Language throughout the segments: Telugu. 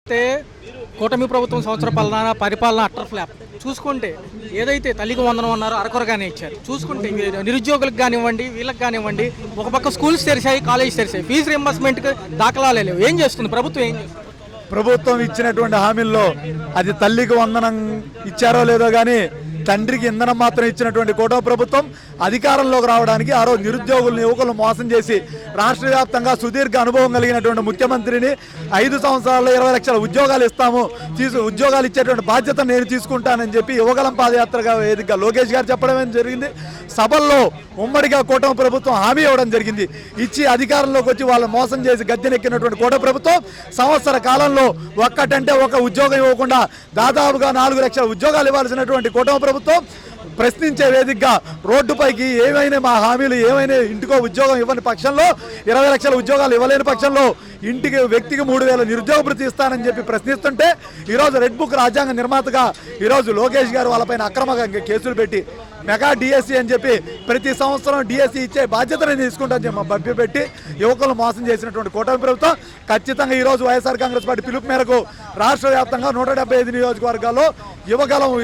అయితే కూటమి ప్రభుత్వం సంవత్సర పరిపాలన అట్టర్ ఫ్లాప్ చూసుకుంటే ఏదైతే తల్లికి వందనం అన్నారో అరకొరగానే ఇచ్చారు. చూసుకుంటే నిరుద్యోగులకు కానివ్వండి, వీళ్ళకి కానివ్వండి, ఒక పక్క స్కూల్స్ తెరిచాయి, కాలేజ్ తెరిచాయి, ఫీజు రింబర్స్మెంట్కి దాఖలాలే లేవు. ఏం చేస్తుంది ప్రభుత్వం? ఏం చేస్తుంది? ప్రభుత్వం ఇచ్చినటువంటి హామీల్లో అది తల్లికి వందనం ఇచ్చారో లేదో కానీ తండ్రికి ఇంధనం మాత్రం ఇచ్చినటువంటి కూటమి ప్రభుత్వం అధికారంలోకి రావడానికి ఆ రోజు నిరుద్యోగులను యువకులను మోసం చేసి రాష్ట్ర వ్యాప్తంగా సుదీర్ఘ అనుభవం కలిగినటువంటి ముఖ్యమంత్రిని 5 సంవత్సరాల్లో 20 లక్షల ఉద్యోగాలు ఇస్తాము, ఉద్యోగాలు ఇచ్చేటువంటి బాధ్యత నేను తీసుకుంటానని చెప్పి యువగలం పాదయాత్రగా వేదికగా లోకేష్ గారు చెప్పడం జరిగింది. సభల్లో ఉమ్మడిగా కూటమి ప్రభుత్వం హామీ ఇవ్వడం జరిగింది. ఇచ్చి అధికారంలోకి వచ్చి వాళ్ళు మోసం చేసి గద్దెనెక్కినటువంటి కూటమి ప్రభుత్వం సంవత్సర కాలంలో ఒక్కటంటే ఒక ఉద్యోగం ఇవ్వకుండా దాదాపుగా 4 లక్షల ఉద్యోగాలు ఇవ్వాల్సినటువంటి కూటమి ప్రభుత్వం ప్రశ్నించే వేదికగా రోడ్డుపైకి ఏమైనా మా హామీలు ఏమైనా ఇంటికో ఉద్యోగం ఇవ్వని పక్షంలో 20 లక్షల ఉద్యోగాలు ఇవ్వలేని పక్షంలో వ్యక్తికి 3,000 నిరుద్యోగ భృతి ఇస్తానని చెప్పి ప్రశ్నిస్తుంటే ఈరోజు రెడ్ బుక్ రాజ్యాంగ నిర్మాతగా ఈరోజు లోకేష్ గారు వాళ్ళపైన అక్రమంగా కేసులు పెట్టి మెగా డిఎస్సి అని చెప్పి ప్రతి సంవత్సరం డిఎస్సి ఇచ్చే బాధ్యతను తీసుకుంటానని చెప్పి భయపెట్టి యువకులను మోసం చేసినటువంటి కూటమి ప్రభుత్వం ఖచ్చితంగా ఈరోజు వైఎస్ఆర్ కాంగ్రెస్ పార్టీ పిలుపు మేరకు రాష్ట్ర వ్యాప్తంగా 175 నియోజకవర్గాల్లో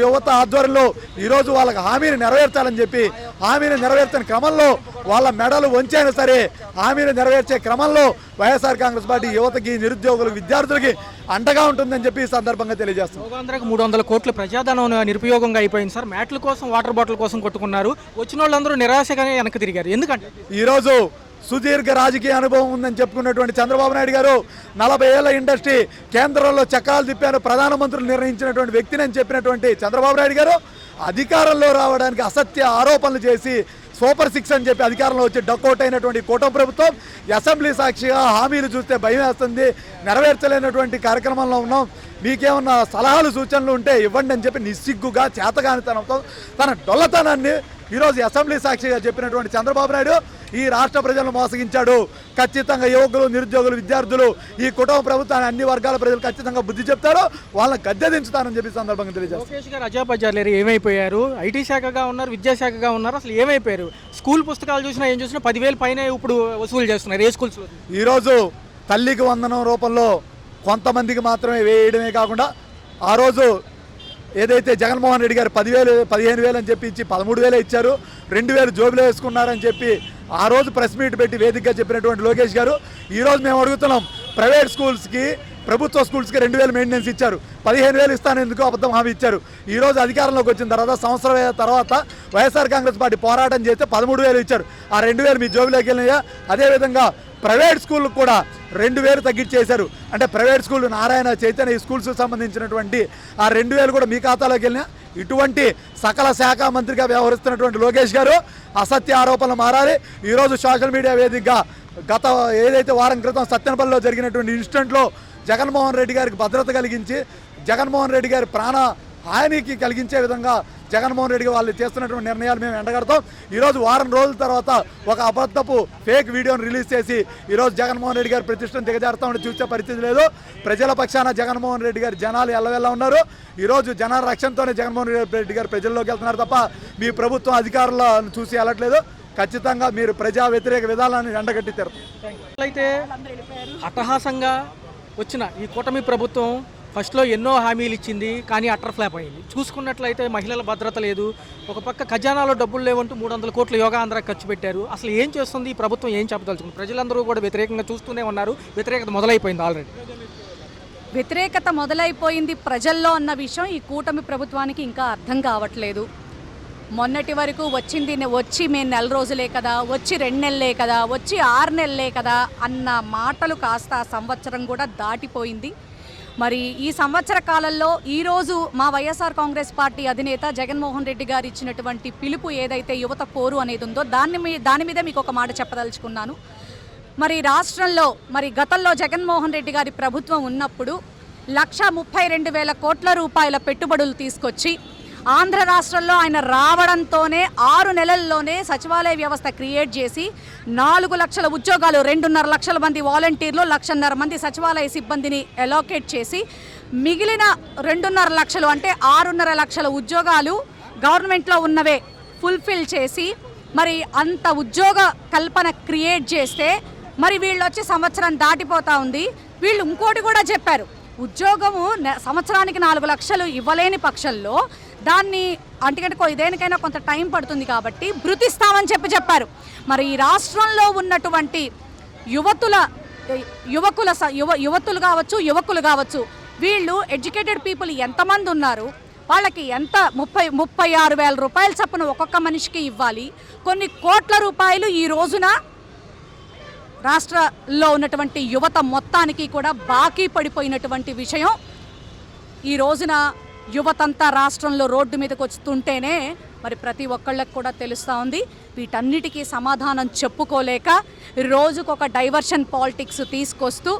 యువత ఆధ్వర్యంలో ఈరోజు వాళ్ళకి హామీని నెరవేర్చాలని చెప్పి హామీని నెరవేర్చిన క్రమంలో వాళ్ళ మెడలు వంచైనా సరే హామీని నెరవేర్చే క్రమంలో వైఎస్ఆర్ కాంగ్రెస్ పార్టీ యువతకి, నిరుద్యోగులకు, విద్యార్థులకి అండగా ఉంటుందని చెప్పి ఈ సందర్భంగా తెలియజేస్తాం. 300 కోట్ల ప్రజాధనం నిరుపయోగంగా అయిపోయింది సార్. మ్యాట్ల కోసం, వాటర్ బాటిల్ కోసం కొట్టుకున్నారు. వచ్చిన వాళ్ళందరూ నిరాశగానే వెనక్కి తిరిగారు. ఎందుకంటే ఈరోజు సుదీర్ఘ రాజకీయ అనుభవం ఉందని చెప్పుకున్నటువంటి చంద్రబాబు నాయుడు గారు 40 ఏళ్ల ఇండస్ట్రీ కేంద్రంలో చక్రాలు తిప్పారు, ప్రధానమంత్రులు నిర్ణయించినటువంటి వ్యక్తిని అని చెప్పినటువంటి చంద్రబాబు నాయుడు గారు అధికారంలో రావడానికి అసత్య ఆరోపణలు చేసి సూపర్ 6 అని చెప్పి అధికారంలో వచ్చి డకౌట్ అయినటువంటి కూటమి ప్రభుత్వం అసెంబ్లీ సాక్షిగా హామీలు చూస్తే భయం వేస్తుంది, నెరవేర్చలేనటువంటి కార్యక్రమంలో ఉన్నాం, మీకేమన్నా సలహాలు సూచనలు ఉంటే ఇవ్వండి అని చెప్పి నిస్సిగ్గుగా చేతగానితనంతో తన డొల్లతనాన్ని ఈరోజు అసెంబ్లీ సాక్షిగా చెప్పినటువంటి చంద్రబాబు నాయుడు ఈ రాష్ట్ర ప్రజలను మోసగించాడు. ఖచ్చితంగా యువకులు, నిరుద్యోగులు, విద్యార్థులు, ఈ కుటుంబ ప్రభుత్వాన్ని అన్ని వర్గాల ప్రజలు ఖచ్చితంగా బుద్ధి చెప్తారు, వాళ్ళని గద్దె దించుతారని చెప్పి సందర్భంగా తెలియజేస్తారు. లోకేష్ గారు అజాపజాలేరు ఏమైపోయారు? ఐటీ శాఖగా ఉన్నారు, విద్యాశాఖగా ఉన్నారు, అసలు ఏమైపోయారు? స్కూల్ పుస్తకాలు చూసినా ఏం చూసినా 10,000 పైన ఇప్పుడు వసూలు చేస్తున్నారు ఏ స్కూల్స్లో. ఈరోజు తల్లికి వందనం రూపంలో కొంతమందికి మాత్రమే వేయడమే కాకుండా ఆ రోజు ఏదైతే జగన్మోహన్ రెడ్డి గారు 10,000 15,000 అని చెప్పి ఇచ్చి 13,000 ఇచ్చారు, 2,000 జోబులో వేసుకున్నారని చెప్పి ఆ రోజు ప్రెస్ మీట్ పెట్టి వేదికగా చెప్పినటువంటి లోకేష్ గారు ఈరోజు మేము అడుగుతున్నాం, ప్రైవేట్ స్కూల్స్కి ప్రభుత్వ స్కూల్స్కి 2,000 మెయింటెనెన్స్ ఇచ్చారు, 15,000 ఇస్తాను ఎందుకు అబద్ధం హామీ ఇచ్చారు. ఈరోజు అధికారంలోకి వచ్చిన తర్వాత సంవత్సరం తర్వాత వైఎస్ఆర్ కాంగ్రెస్ పార్టీ పోరాటం చేస్తే 13,000 ఇచ్చారు, ఆ 2,000 మీ జోబులోకి వెళ్ళినాయా? అదేవిధంగా ప్రైవేట్ స్కూళ్ళకు కూడా 2,000 తగ్గించేశారు. అంటే ప్రైవేట్ స్కూల్ నారాయణ, చైతన్య ఈ స్కూల్స్కి సంబంధించినటువంటి ఆ 2,000 కూడా మీ ఖాతాలోకి వెళ్ళినా? ఇటువంటి సకల శాఖ మంత్రిగా వ్యవహరిస్తున్నటువంటి లోకేష్ గారు అసత్య ఆరోపణలు మారాలి. ఈరోజు సోషల్ మీడియా వేదికగా గత ఏదైతే వారం క్రితం సత్తెనపల్లిలో జరిగినటువంటి ఇన్సిడెంట్లో జగన్మోహన్ రెడ్డి గారికి భద్రత కలిగించి జగన్మోహన్ రెడ్డి గారి ప్రాణ హానికి కలిగించే విధంగా జగన్మోహన్ రెడ్డి వాళ్ళు చేస్తున్నటువంటి నిర్ణయాలు మేము ఎండగడతాం. ఈరోజు వారం రోజుల తర్వాత ఒక అబద్ధపు ఫేక్ వీడియోను రిలీజ్ చేసి ఈరోజు జగన్మోహన్ రెడ్డి గారి ప్రతిష్టను దిగజారుతామని చూసే పరిస్థితి లేదు. ప్రజల పక్షాన జగన్మోహన్ రెడ్డి గారి జనాలు ఎల్లవెల్లా ఉన్నారు. ఈరోజు జనాల రక్షణతోనే జగన్మోహన్ రెడ్డి గారు ప్రజల్లోకి వెళ్తున్నారు తప్ప మీ ప్రభుత్వం అధికారులను చూసి వెళ్ళట్లేదు. ఖచ్చితంగా మీరు ప్రజా వ్యతిరేక విధానాన్ని ఎండగట్టి తీరుతారు. అయితే అట్టహాసంగా వచ్చిన ఈ కూటమి ప్రభుత్వం ఫస్ట్లో ఎన్నో హామీలు ఇచ్చింది, కానీ అట్టర్ ఫ్లాప్ అయింది. చూసుకున్నట్లయితే మహిళల భద్రత లేదు, ఒక పక్క ఖజానాలో డబ్బులు లేవంటూ 300 కోట్ల యోగాంధ్ర ఖర్చు పెట్టారు. అసలు ఏం చేస్తుంది ఈ ప్రభుత్వం? ఏం చెప్పదలుచుకుంది? ప్రజలందరూ కూడా వ్యతిరేకంగా చూస్తూనే ఉన్నారు, వ్యతిరేకత మొదలైపోయింది. ఆల్రెడీ వ్యతిరేకత మొదలైపోయింది ప్రజల్లో అన్న విషయం ఈ కూటమి ప్రభుత్వానికి ఇంకా అర్థం కావట్లేదు. మొన్నటి వరకు వచ్చి మేము 4 రోజులే కదా, వచ్చి 2 నెలలే కదా, వచ్చి 6 నెలలే కదా అన్న మాటలు కాస్త సంవత్సరం కూడా దాటిపోయింది. మరి ఈ సంవత్సర కాలంలో ఈరోజు మా వైఎస్ఆర్ కాంగ్రెస్ పార్టీ అధినేత జగన్మోహన్ రెడ్డి గారు ఇచ్చినటువంటి పిలుపు ఏదైతే యువత పోరు అనేది ఉందో దాని మీద మీకు ఒక మాట చెప్పదలుచుకున్నాను. మరి రాష్ట్రంలో గతంలో జగన్మోహన్ రెడ్డి గారి ప్రభుత్వం ఉన్నప్పుడు 1,32,000 కోట్ల రూపాయల పెట్టుబడులు తీసుకొచ్చి ఆంధ్ర రాష్ట్రంలో ఆయన రావడంతోనే 6 నెలల్లోనే సచివాలయ వ్యవస్థ క్రియేట్ చేసి 4 లక్షల ఉద్యోగాలు, 2.5 లక్షల మంది వాలంటీర్లు, 1,50,000 మంది సచివాలయ సిబ్బందిని అలోకేట్ చేసి మిగిలిన 2.5 లక్షలు అంటే 6.5 లక్షల ఉద్యోగాలు గవర్నమెంట్లో ఉన్నవే ఫుల్ఫిల్ చేసి మరి అంత ఉద్యోగ కల్పన క్రియేట్ చేస్తే మరి వీళ్ళు వచ్చి సంవత్సరం దాటిపోతా ఉంది. వీళ్ళు ఇంకోటి కూడా చెప్పారు, ఉద్యోగము సంవత్సరానికి 4 లక్షలు ఇవ్వలేని పక్షంలో దాన్ని అంటే దేనికైనా కొంత టైం పడుతుంది కాబట్టి భృతిస్తామని చెప్పారు. మరి ఈ రాష్ట్రంలో ఉన్నటువంటి యువతులు కావచ్చు వీళ్ళు ఎడ్యుకేటెడ్ పీపుల్ ఎంతమంది ఉన్నారు, వాళ్ళకి ఎంత 36,000 రూపాయల చొప్పున ఒక్కొక్క మనిషికి ఇవ్వాలి. కొన్ని కోట్ల రూపాయలు ఈ రోజున రాష్ట్రంలో ఉన్నటువంటి యువత మొత్తానికి కూడా బాకీ పడిపోయినటువంటి విషయం ఈ రోజున యువతంతా రాష్ట్రంలో రోడ్డు మీదకి వస్తుంటేనే మరి ప్రతి ఒక్కళ్ళకి కూడా తెలుస్తూ ఉంది. వీటన్నిటికీ సమాధానం చెప్పుకోలేక రోజుకొక డైవర్షన్ పాలిటిక్స్ తీసుకొస్తూ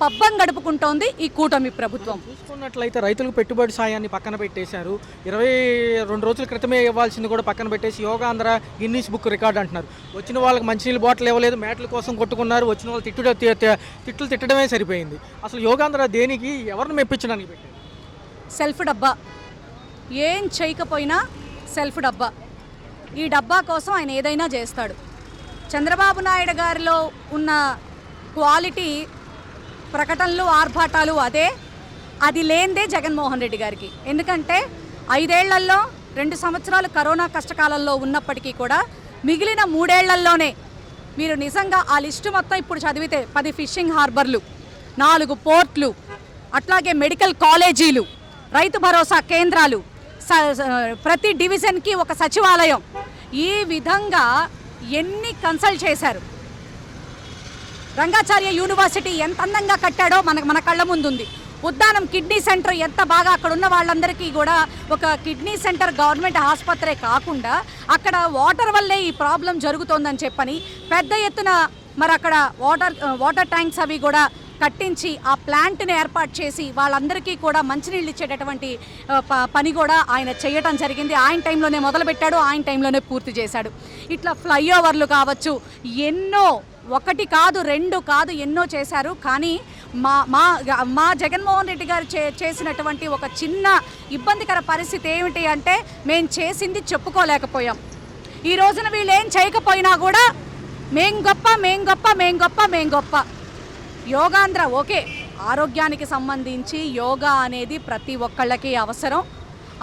పబ్బం గడుపుకుంటోంది ఈ కూటమి ప్రభుత్వం. చూసుకున్నట్లయితే రైతులకు పెట్టుబడి సాయాన్ని పక్కన పెట్టేశారు. 22 రోజుల క్రితమే ఇవ్వాల్సింది కూడా పక్కన పెట్టేసి యోగాంధ్ర గిన్నీస్ బుక్ రికార్డ్ అంటున్నారు. వచ్చిన వాళ్ళకి మంచినీళ్ళు బాటిల్ ఇవ్వలేదు, మేటల కోసం కొట్టుకున్నారు. వచ్చిన వాళ్ళు తిట్లు తిట్టడమే సరిపోయింది. అసలు యోగాంధ్ర దేనికి, ఎవరిని మెప్పించడానికి పెట్టారు? సెల్ఫ్ డబ్బా, ఏం చేయకపోయినా సెల్ఫ్ డబ్బా. ఈ డబ్బా కోసం ఆయన ఏదైనా చేస్తాడు. చంద్రబాబు నాయుడు గారిలో ఉన్న క్వాలిటీ ప్రకటనలు ఆర్భాటాలు అది లేనిదే జగన్మోహన్ రెడ్డి గారికి. ఎందుకంటే 5 ఏళ్లలో 2 సంవత్సరాలు కరోనా కష్టకాలంలో ఉన్నప్పటికీ కూడా మిగిలిన 3 ఏళ్లలోనే మీరు నిజంగా ఆ లిస్టు మొత్తం ఇప్పుడు చదివితే 10 ఫిషింగ్ హార్బర్లు, 4 పోర్ట్లు, అట్లాగే మెడికల్ కాలేజీలు, రైతు భరోసా కేంద్రాలు, ప్రతి డివిజన్కి ఒక సచివాలయం, ఈ విధంగా ఎన్ని కన్సల్ట్ చేశారు. రంగాచార్య యూనివర్సిటీ ఎంత అందంగా కట్టాడో మన కళ్ళ ముందుంది. ఉద్దానం కిడ్నీ సెంటర్ ఎంత బాగా, అక్కడ ఉన్న వాళ్ళందరికీ కూడా ఒక కిడ్నీ సెంటర్ గవర్నమెంట్ ఆసుపత్రే కాకుండా అక్కడ వాటర్ వల్లే ఈ ప్రాబ్లం జరుగుతోందని చెప్పని పెద్ద ఎత్తున మరి అక్కడ వాటర్ ట్యాంక్స్ అవి కూడా కట్టించి ఆ ప్లాంట్ని ఏర్పాటు చేసి వాళ్ళందరికీ కూడా మంచినీళ్ళు ఇచ్చేటటువంటి పని కూడా ఆయన చేయటం జరిగింది. ఆయన టైంలోనే మొదలుపెట్టాడు, ఆయన టైంలోనే పూర్తి చేశాడు. ఇట్లా ఫ్లైఓవర్లు కావచ్చు, ఎన్నో, 1 కాదు 2 కాదు ఎన్నో చేశారు. కానీ మా జగన్మోహన్ రెడ్డి గారు చేసినటువంటి ఒక చిన్న ఇబ్బందికర పరిస్థితి ఏమిటి అంటే మేము చేసింది చెప్పుకోలేకపోయాం. ఈ రోజున వీళ్ళు ఏం చేయకపోయినా కూడా మేం గొప్ప. యోగాంధ్ర ఓకే, ఆరోగ్యానికి సంబంధించి యోగా అనేది ప్రతి ఒక్కళ్ళకి అవసరం.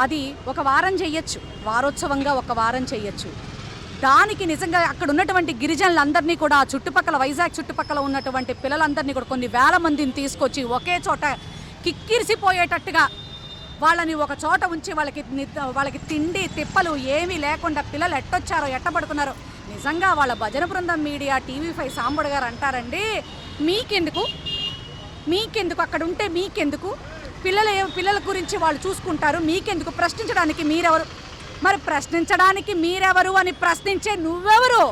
అది ఒక వారం చెయ్యొచ్చు, వారోత్సవంగా ఒక వారం చెయ్యొచ్చు. దానికి నిజంగా అక్కడ ఉన్నటువంటి గిరిజనులందరినీ కూడా ఆ చుట్టుపక్కల వైజాగ్ చుట్టుపక్కల ఉన్నటువంటి పిల్లలందరినీ కూడా కొన్ని వేల మందిని తీసుకొచ్చి ఒకే చోట కిక్కిరిసిపోయేటట్టుగా వాళ్ళని ఒక చోట ఉంచి వాళ్ళకి తిండి తిప్పలు ఏమీ లేకుండా పిల్లలు ఎట్టొచ్చారో ఎట్టబడుకున్నారో నిజంగా వాళ్ళ భజన బృందం మీడియా TV5 సాంబడు గారు అంటారండి, మీకెందుకు అక్కడ ఉంటే మీకెందుకు, పిల్లల గురించి వాళ్ళు చూసుకుంటారు, మీకెందుకు, ప్రశ్నించడానికి మీరెవరు, మరి ప్రశ్నించడానికి మీరెవరు అని ప్రశ్నించే నువ్వెవరు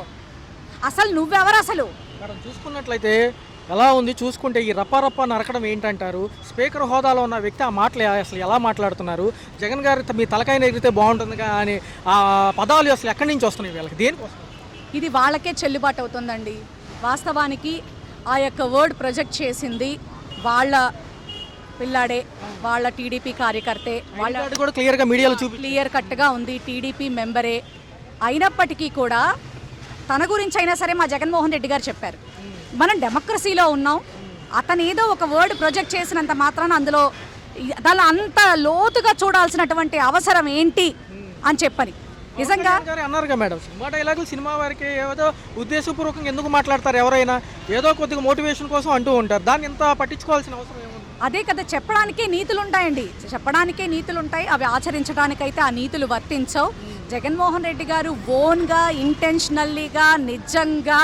అసలు మనం చూసుకున్నట్లయితే ఎలా ఉంది, చూసుకుంటే ఈ రప్ప నరకడం ఏంటంటారు? స్పీకర్ హోదాలో ఉన్న వ్యక్తి ఆ మాటలు అసలు ఎలా మాట్లాడుతున్నారు? జగన్ గారు మీ తలకాయ ఎగిరితే బాగుంటుంది కానీ ఆ పదాలు అసలు ఎక్కడి నుంచి వస్తున్నాయి వీళ్ళకి, దేనికోసం? ఇది వాళ్ళకే చెల్లుబాటు అవుతుందండి. వాస్తవానికి ఆ యొక్క వర్డ్ ప్రొజెక్ట్ చేసింది వాళ్ళ పిల్లాడే, వాళ్ళ టీడీపీ కార్యకర్తే, వాళ్ళ కూడా క్లియర్గా మీడియాలో క్లియర్ కట్గా ఉంది, టీడీపీ మెంబరే. అయినప్పటికీ కూడా తన గురించి అయినా సరే మా జగన్మోహన్ రెడ్డి గారు చెప్పారు, మనం డెమోక్రసీలో ఉన్నాం, అతను ఏదో ఒక వర్డ్ ప్రొజెక్ట్ చేసినంత మాత్రాన అందులో దాని అంత లోతుగా చూడాల్సినటువంటి అవసరం ఏంటి అని చెప్పని నిజంగా అన్నారుగా మేడం. సినిమా డైలాగులు సినిమా వారికి ఏదో ఉద్దేశపూర్వకంగా ఎందుకు మాట్లాడతారు? ఎవరైనా ఏదో కొద్దిగా మోటివేషన్ కోసం అంటూ ఉంటారు, దాన్ని ఎంత పట్టించుకోవాల్సిన అవసరం ఏముంది? అదే కదా, చెప్పడానికే నీతులు ఉంటాయి, అవి ఆచరించడానికైతే ఆ నీతులు వర్తించవు. జగన్మోహన్ రెడ్డి గారు ఓన్గా ఇంటెన్షనల్లీగా నిజంగా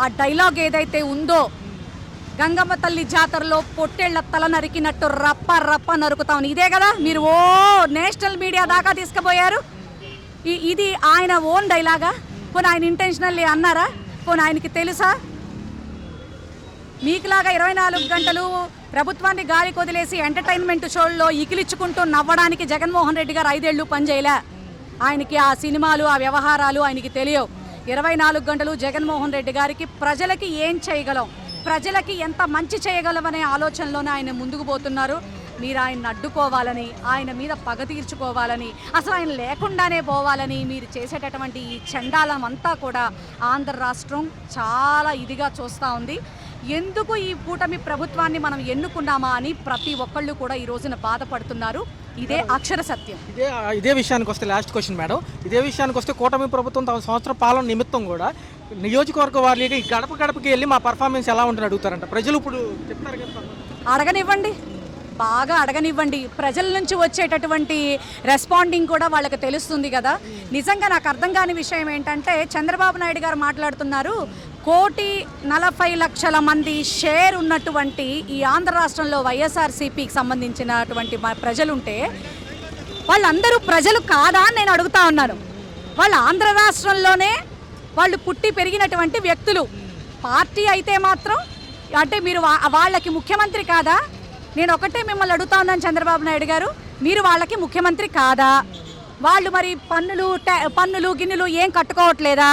ఆ డైలాగ్ ఏదైతే ఉందో, గంగమ్మ తల్లి జాతరలో పొట్టేళ్ల తల నరికినట్టు రప్ప నరుకుతాం, ఇదే కదా మీరు నేషనల్ మీడియా దాకా తీసుకుపోయారు. ఇది ఆయన ఓన్ డైలాగా? పోనీ ఆయన ఇంటెన్షనల్లీ అన్నారా? పోనీ ఆయనకి తెలుసా? మీకులాగా 24 గంటలు ప్రభుత్వాన్ని గాలికి వదిలేసి ఎంటర్టైన్మెంట్ షోల్లో ఇకిలిచ్చుకుంటూ నవ్వడానికి జగన్మోహన్ రెడ్డి గారు 5 ఏళ్ళు పనిచేయలే. ఆయనకి ఆ సినిమాలు, ఆ వ్యవహారాలు ఆయనకి తెలియవు. 24 గంటలు జగన్మోహన్ రెడ్డి గారికి ప్రజలకి ఏం చేయగలం, ప్రజలకి ఎంత మంచి చేయగలం అనే ఆలోచనలోనే ఆయన ముందుకు పోతున్నారు. మీరు ఆయన్ని అడ్డుకోవాలని, ఆయన మీద పగ తీర్చుకోవాలని, అసలు ఆయన లేకుండానే పోవాలని మీరు చేసేటటువంటి ఈ చండాలం అంతా కూడా ఆంధ్ర రాష్ట్రం చాలా ఇదిగా చూస్తూ ఉంది. ఎందుకు ఈ కూటమి ప్రభుత్వాన్ని మనం ఎన్నుకున్నామా అని ప్రతి ఒక్కళ్ళు కూడా ఈ రోజున బాధపడుతున్నారు. ఇదే అక్షర సత్యం. ఇదే విషయానికి వస్తే లాస్ట్ క్వశ్చన్ మేడం, ఇదే విషయానికి వస్తే కూటమి ప్రభుత్వం తమ సంవత్సర పాలన నిమిత్తం కూడా నియోజకవర్గ వారీగా గడప గడపకి వెళ్ళి మా పర్ఫార్మెన్స్ ఎలా ఉంటుందని అడుగుతారంట. ప్రజలు ఇప్పుడు చెప్తారు కదా, అడగనివ్వండి, బాగా అడగనివ్వండి. ప్రజల నుంచి వచ్చేటటువంటి రెస్పాండింగ్ కూడా వాళ్ళకి తెలుస్తుంది కదా. నిజంగా నాకు అర్థం కాని విషయం ఏంటంటే, చంద్రబాబు నాయుడు గారు మాట్లాడుతున్నారు 1,40,00,000 మంది షేర్ ఉన్నటువంటి ఈ ఆంధ్ర రాష్ట్రంలో వైఎస్ఆర్సీపీకి సంబంధించినటువంటి ప్రజలుంటే వాళ్ళందరూ ప్రజలు కాదా అని నేను అడుగుతా ఉన్నాను. వాళ్ళు ఆంధ్ర రాష్ట్రంలోనే వాళ్ళు పుట్టి పెరిగినటువంటి వ్యక్తులు. పార్టీ అయితే మాత్రం అంటే మీరు వాళ్ళకి ముఖ్యమంత్రి కాదా? నేను ఒకటే మిమ్మల్ని అడుగుతా ఉన్నాను చంద్రబాబు నాయుడు గారు, మీరు వాళ్ళకి ముఖ్యమంత్రి కాదా? వాళ్ళు మరి పన్నులు గిన్నెలు ఏం కట్టుకోవట్లేదా?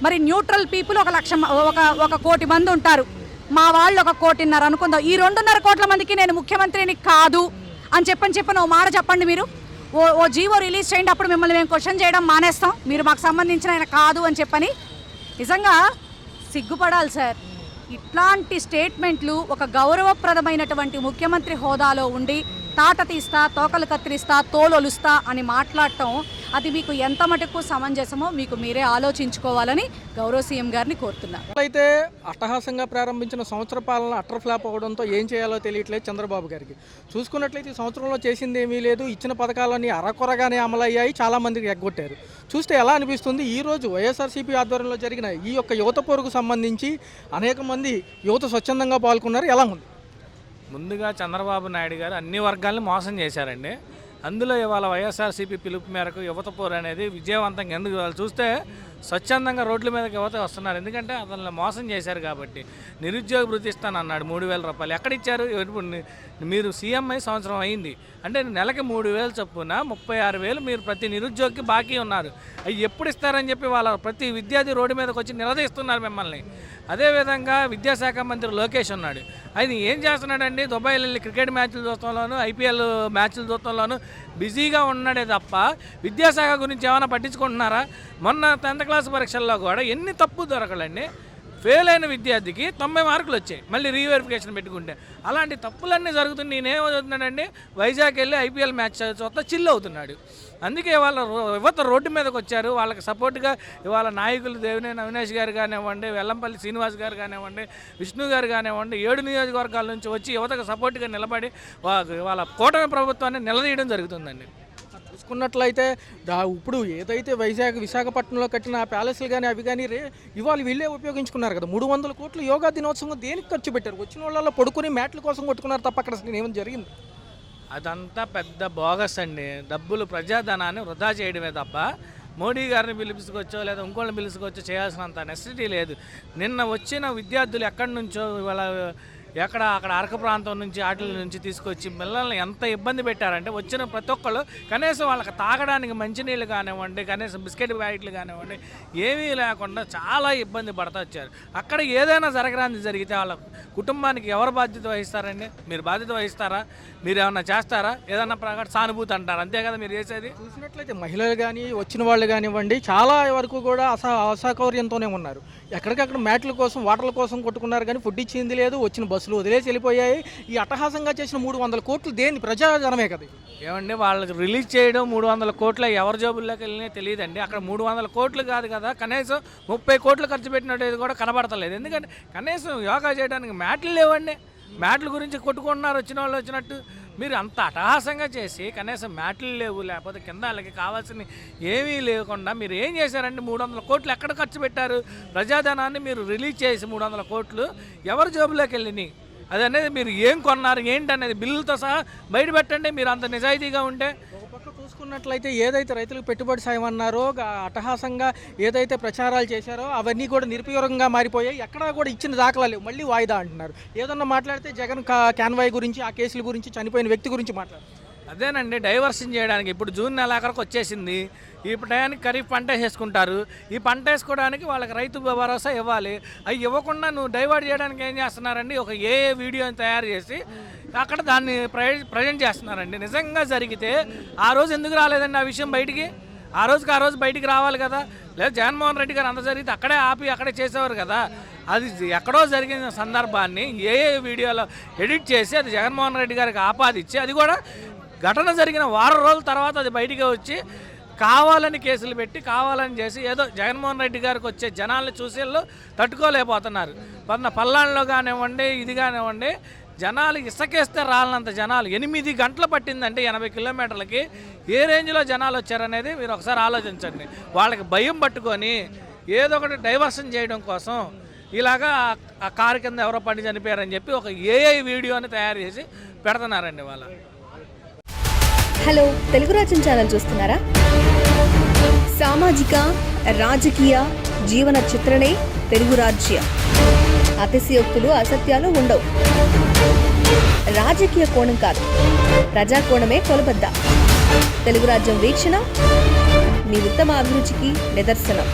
మరి న్యూట్రల్ పీపుల్ 1 కోటి మంది ఉంటారు, మా వాళ్ళు 1.5 కోటి అనుకుందాం. ఈ 2.5 కోట్ల మందికి నేను ముఖ్యమంత్రిని కాదు అని చెప్పని ఓ మాట చెప్పండి. మీరు ఓ జీవో రిలీజ్ చేయండి, అప్పుడు మిమ్మల్ని మేము క్వశ్చన్ చేయడం మానేస్తాం. మీరు మాకు సంబంధించిన ఆయన కాదు అని చెప్పని. నిజంగా సిగ్గుపడాలి సార్. ఇట్లాంటి స్టేట్మెంట్లు ఒక గౌరవప్రదమైనటువంటి ముఖ్యమంత్రి హోదాలో ఉండి తాట తీస్తా, తోకలు కత్తిరిస్తా, తోలొలుస్తా అని మాట్లాడటం అది మీకు ఎంత మటుకు సమంజసమో మీకు మీరే ఆలోచించుకోవాలని గౌరవ సీఎం గారిని కోరుతున్నారు. అయితే అట్టహాసంగా ప్రారంభించిన సంవత్సర పాలన అటర్ ఫ్లాప్ అవ్వడంతో ఏం చేయాలో తెలియట్లేదు చంద్రబాబు గారికి. చూసుకున్నట్లయితే ఈ సంవత్సరంలో చేసింది ఏమీ లేదు, ఇచ్చిన పథకాలన్నీ అరకొరగానే అమలయ్యాయి, చాలామందికి ఎగ్గొట్టారు. చూస్తే ఎలా అనిపిస్తుంది, ఈరోజు వైఎస్ఆర్సీపీ ఆధ్వర్యంలో జరిగిన ఈ యొక్క యువత పోరుకు సంబంధించి అనేక మంది యువత స్వచ్ఛందంగా పాల్గొన్నారు, ఎలా ఉంది? ముందుగా చంద్రబాబు నాయుడు గారు అన్ని వర్గాల్ని మోసం చేశారండి. అందులో ఇవాళ వైఎస్ఆర్సీపీ పిలుపు మేరకు యువత పోరు అనేది విజయవంతంగా, ఎందుకు వాళ్ళు చూస్తే స్వచ్ఛందంగా రోడ్ల మీదకి యువత వస్తున్నారు. ఎందుకంటే అతను మోసం చేశారు కాబట్టి. నిరుద్యోగ భృతి ఇస్తాను అన్నాడు 3,000 రూపాయలు, ఎక్కడిచ్చారు? మీరు సీఎం అయి సంవత్సరం అయింది అంటే నెలకి 3,000 చొప్పున 36,000 మీరు ప్రతి నిరుద్యోగికి బాకీ ఉన్నారు. అవి ఎప్పుడు ఇస్తారని చెప్పి వాళ్ళ ప్రతి విద్యార్థి రోడ్డు మీదకి వచ్చి నిలదీస్తున్నారు మిమ్మల్ని. అదేవిధంగా విద్యాశాఖ మంత్రి లోకేష్ ఉన్నాడు, ఆయన ఏం చేస్తున్నాడండి? దుబాయ్లో వెళ్ళి క్రికెట్ మ్యాచ్లు చూస్తాంలోను, ఐపీఎల్ మ్యాచ్లు చూస్తాంలోను బిజీగా ఉన్నాడే తప్ప విద్యాశాఖ గురించి ఏమైనా పట్టించుకుంటున్నారా? మొన్న 10th క్లాస్ పరీక్షల్లో కూడా ఎన్ని తప్పు దొరకలండి. ఫెయిల్ అయిన విద్యార్థికి 90 మార్కులు వచ్చాయి, మళ్ళీ రీవెరిఫికేషన్ పెట్టుకుంటే. అలాంటి తప్పులన్నీ జరుగుతుంది. నేనేమవుతున్నాడండి, వైజాగ్ వెళ్ళి ఐపీఎల్ మ్యాచ్ చూస్తా చిల్ అవుతున్నాడు. అందుకే వాళ్ళ యువత రోడ్డు మీదకి వచ్చారు. వాళ్ళకి సపోర్ట్గా ఇవాళ నాయకులు దేవినేని అవినాష్ గారు కానివ్వండి, వెల్లంపల్లి శ్రీనివాస్ గారు కానివ్వండి, విష్ణు గారు కానివ్వండి, 7 నియోజకవర్గాల నుంచి వచ్చి యువతకు సపోర్ట్గా నిలబడి వాళ్ళ కూటమి ప్రభుత్వాన్ని నిలదీయడం జరుగుతుందండి. చూసుకున్నట్లయితే ఇప్పుడు ఏదైతే విశాఖపట్నంలో కట్టిన ప్యాలెస్లు కానీ అవి కానీ ఇవాళ వీళ్ళే ఉపయోగించుకున్నారు కదా. 300 కోట్లు యోగా దినోత్సవం దేనికి ఖర్చు పెట్టారు? వచ్చిన వాళ్ళలో పడుకుని మ్యాట్ల కోసం కొట్టుకున్నారు తప్ప అక్కడ అసలు ఏమైనా జరిగింది? అదంతా పెద్ద బోగస్ అండి. డబ్బులు ప్రజాధనాన్ని వృధా చేయడమే తప్ప మోడీ గారిని పిలుచుకొచ్చో లేదా ఇంకోళ్ళని పిలుచుకొచ్చో చేయాల్సినంత నెసెసిటీ లేదు. నిన్న వచ్చిన విద్యార్థులు ఎక్కడి నుంచో ఇవాళ అక్కడ అరక ప్రాంతం నుంచి వాటి నుంచి తీసుకొచ్చి పిల్లల్ని ఎంత ఇబ్బంది పెట్టారంటే, వచ్చిన ప్రతి ఒక్కళ్ళు కనీసం వాళ్ళకి తాగడానికి మంచినీళ్ళు కానివ్వండి, కనీసం బిస్కెట్ ప్యాకెట్లు కానివ్వండి ఏమీ లేకుండా చాలా ఇబ్బంది పడుతూ వచ్చారు. అక్కడ ఏదైనా జరగరాంది జరిగితే వాళ్ళ కుటుంబానికి ఎవరు బాధ్యత వహిస్తారండి? మీరు బాధ్యత వహిస్తారా? మీరు ఏమన్నా చేస్తారా? ఏదన్నా ప్రకారం సానుభూతి అంటారు, అంతే కదా మీరు చేసేది. చూసినట్లయితే మహిళలు కానీ వచ్చిన వాళ్ళు కానివ్వండి చాలా వరకు కూడా అసౌకర్యంతోనే ఉన్నారు. ఎక్కడికక్కడ మ్యాట్ల కోసం వాటర్ల కోసం కొట్టుకున్నారు కానీ ఫుడ్ ఇచ్చింది లేదు, వచ్చిన బస్సులు వదిలేసి వెళ్ళిపోయాయి. ఈ అట్టహాసంగా చేసిన 300 కోట్లు దేని ప్రజాజనమే కదా. ఏమండి వాళ్ళకి రిలీజ్ చేయడం 300 కోట్లు ఎవరి జోబుల్లోకి వెళ్ళినా తెలియదండి. అక్కడ 300 కోట్లు కాదు కదా, కనీసం 30 కోట్లు ఖర్చు పెట్టినట్టు కూడా కనబడతలేదు. ఎందుకంటే కనీసం యోగా చేయడానికి మ్యాట్లు లేవండి. మ్యాట్ల గురించి కొట్టుకుంటున్నారు వచ్చిన వాళ్ళు వచ్చినట్టు. మీరు అంత అట్టహాసంగా చేసి కనీసం మ్యాట్లు లేవు, లేకపోతే కింద వాళ్ళకి కావాల్సిన ఏమీ లేకుండా మీరు ఏం చేశారండి? 300 కోట్లు ఎక్కడ ఖర్చు పెట్టారు? ప్రజాధనాన్ని మీరు రిలీజ్ చేసి 300 కోట్లు ఎవరి జోబులోకి వెళ్ళినాయి? అది అనేది మీరు ఏం కొన్నారు ఏంటి అనేది బిల్లులతో సహా బయట పెట్టండి మీరు అంత నిజాయితీగా ఉంటే. ఒక పక్క చూసుకున్నట్లయితే ఏదైతే రైతులకు పెట్టుబడి సాయం అన్నారో, అట్టహాసంగా ఏదైతే ప్రచారాలు చేశారో అవన్నీ కూడా నిరుపయోగంగా మారిపోయాయి. ఎక్కడా కూడా ఇచ్చిన దాఖలా లేవు, మళ్ళీ వాయిదా అంటున్నారు. ఏదన్నా మాట్లాడితే జగన్ కాన్వాయ్ గురించి, ఆ కేసుల గురించి, చనిపోయిన వ్యక్తి గురించి మాట్లాడారు. అదేనండి డైవర్షన్ చేయడానికి. ఇప్పుడు జూన్ నెలాఖరికి వచ్చేసింది, ఈ టయానికి ఖరీఫ్ పంట వేసుకుంటారు. ఈ పంట వేసుకోవడానికి వాళ్ళకి రైతు భరోసా ఇవ్వాలి. అవి ఇవ్వకుండా నువ్వు డైవర్ట్ చేయడానికి ఏం చేస్తున్నారండి? ఒక వీడియోని తయారు చేసి అక్కడ దాన్ని ప్రజెంట్ చేస్తున్నారండి. నిజంగా జరిగితే ఆ రోజు ఎందుకు రాలేదండి ఆ విషయం బయటికి? ఆ రోజు బయటికి రావాలి కదా. లేదా జగన్మోహన్ రెడ్డి గారు అంత జరిగితే అక్కడే ఆపి అక్కడే చేసేవారు కదా. అది ఎక్కడో జరిగిన సందర్భాన్ని ఏ వీడియోలో ఎడిట్ చేసి అది జగన్మోహన్ రెడ్డి గారికి ఆపాదించి, అది కూడా ఘటన జరిగిన వారం రోజుల తర్వాత అది బయటికి వచ్చి కావాలని కేసులు పెట్టి కావాలని చేసి ఏదో జగన్మోహన్ రెడ్డి గారికి వచ్చే జనాల్ని చూసి వాళ్ళు తట్టుకోలేకపోతున్నారు. పల్నాడులో కానివ్వండి, ఇది కానివ్వండి, జనాలు ఇసుకేస్తే రాలనంత జనాలు 8 గంటలు పట్టిందంటే 80 కిలోమీటర్లకి ఏ రేంజ్లో జనాలు వచ్చారనేది మీరు ఒకసారి ఆలోచించండి. వాళ్ళకి భయం పట్టుకొని ఏదో ఒకటి డైవర్షన్ చేయడం కోసం ఇలాగా ఆ కారు కింద ఎవరో పడి చనిపోయారని చెప్పి ఒక ఏఐ వీడియోని తయారు చేసి పెడుతున్నారండి వాళ్ళ. హలో, తెలుగు రాజ్యం ఛానల్ చూస్తున్నారా? సామాజిక రాజకీయ జీవన చిత్రణే తెలుగు రాజ్యం. అతిశయోక్తులు అసత్యాలు ఉండవు. రాజకీయ కోణం కాదు, ప్రజా కోణమే కొలబద్ద. తెలుగు రాజ్యం వీక్షణ మీ ఉత్తమ అభిరుచికి నిదర్శనం.